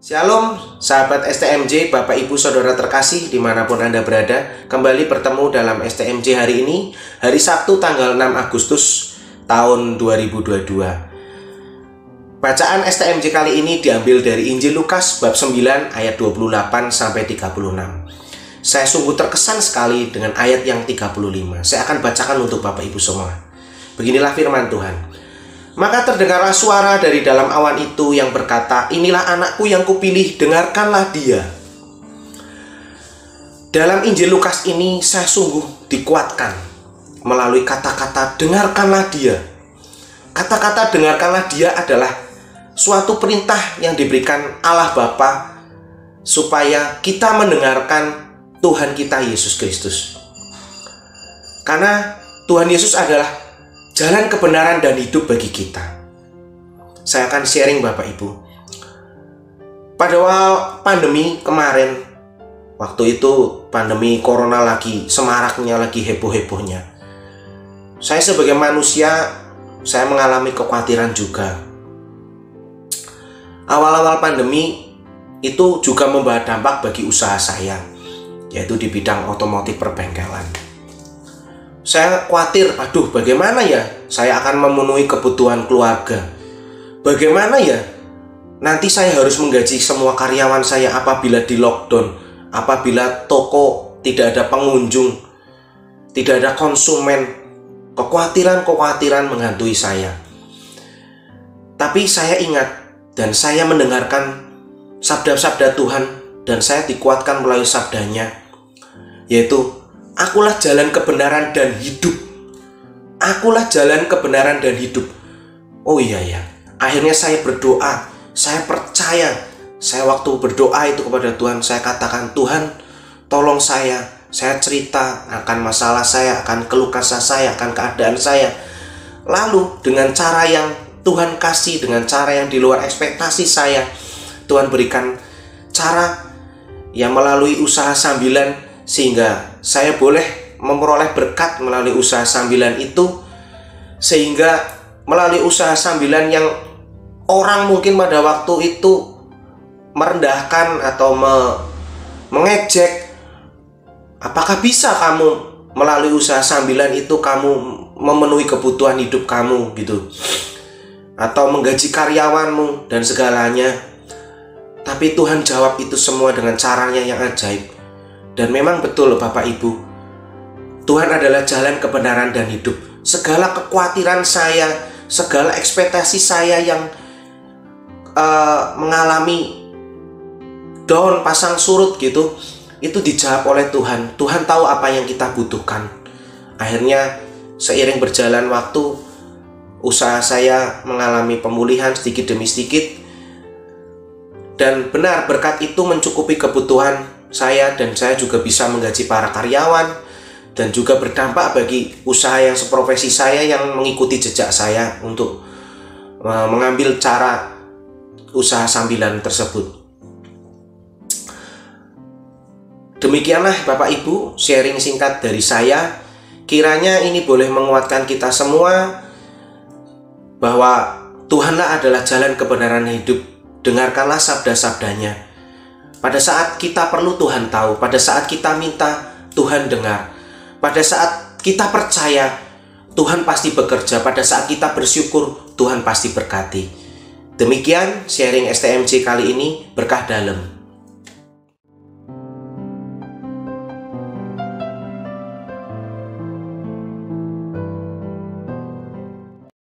Shalom, sahabat STMJ, Bapak Ibu Saudara terkasih dimanapun Anda berada. Kembali bertemu dalam STMJ hari ini, hari Sabtu tanggal 6 Agustus tahun 2022. Bacaan STMJ kali ini diambil dari Injil Lukas bab 9 ayat 28 sampai 36. Saya sungguh terkesan sekali dengan ayat yang 35. Saya akan bacakan untuk Bapak Ibu semua. Beginilah firman Tuhan. Maka terdengarlah suara dari dalam awan itu yang berkata, "Inilah anakku yang kupilih, dengarkanlah dia." Dalam Injil Lukas ini saya sungguh dikuatkan melalui kata-kata dengarkanlah dia. Kata-kata dengarkanlah dia adalah suatu perintah yang diberikan Allah Bapa supaya kita mendengarkan Tuhan kita Yesus Kristus. Karena Tuhan Yesus adalah jalan kebenaran dan hidup bagi kita. Saya akan sharing Bapak Ibu. Pada awal pandemi kemarin, waktu itu pandemi corona lagi semaraknya, lagi heboh-hebohnya. Saya sebagai manusia, saya mengalami kekhawatiran juga. Awal-awal pandemi itu juga membawa dampak bagi usaha saya, yaitu di bidang otomotif perbengkelan. Saya khawatir, bagaimana ya saya akan memenuhi kebutuhan keluarga? Bagaimana ya nanti saya harus menggaji semua karyawan saya apabila di lockdown, apabila toko tidak ada pengunjung, tidak ada konsumen. Kekhawatiran menghantui saya. Tapi saya ingat dan saya mendengarkan sabda-sabda Tuhan, dan saya dikuatkan melalui sabdanya, yaitu akulah jalan kebenaran dan hidup. Akulah jalan kebenaran dan hidup. Oh iya ya. Akhirnya saya berdoa. Saya percaya. Saya waktu berdoa itu kepada Tuhan, saya katakan, "Tuhan, tolong saya. Saya cerita akan masalah saya, akan keluh kesah saya, akan keadaan saya. Lalu dengan cara yang Tuhan kasih, dengan cara yang di luar ekspektasi saya, Tuhan berikan cara yang melalui usaha sambilan, sehingga saya boleh memperoleh berkat melalui usaha sambilan itu, sehingga melalui usaha sambilan yang orang mungkin pada waktu itu merendahkan atau mengejek, apakah bisa kamu melalui usaha sambilan itu kamu memenuhi kebutuhan hidup kamu gitu, atau menggaji karyawanmu dan segalanya. Tapi Tuhan jawab itu semua dengan caranya yang ajaib. Dan memang betul Bapak Ibu, Tuhan adalah jalan kebenaran dan hidup. Segala kekhawatiran saya, segala ekspektasi saya yang mengalami down pasang surut gitu, itu dijawab oleh Tuhan. Tuhan tahu apa yang kita butuhkan. Akhirnya seiring berjalan waktu, usaha saya mengalami pemulihan sedikit demi sedikit. Dan benar, berkat itu mencukupi kebutuhan saya, dan saya juga bisa menggaji para karyawan, dan juga berdampak bagi usaha yang seprofesi saya yang mengikuti jejak saya untuk mengambil cara usaha sambilan tersebut. Demikianlah Bapak Ibu sharing singkat dari saya. Kiranya ini boleh menguatkan kita semua bahwa Tuhanlah adalah jalan kebenaran hidup. Dengarkanlah sabda-sabdanya. Pada saat kita perlu, Tuhan tahu. Pada saat kita minta, Tuhan dengar. Pada saat kita percaya, Tuhan pasti bekerja. Pada saat kita bersyukur, Tuhan pasti berkati. Demikian sharing STMJ kali ini, berkah dalam.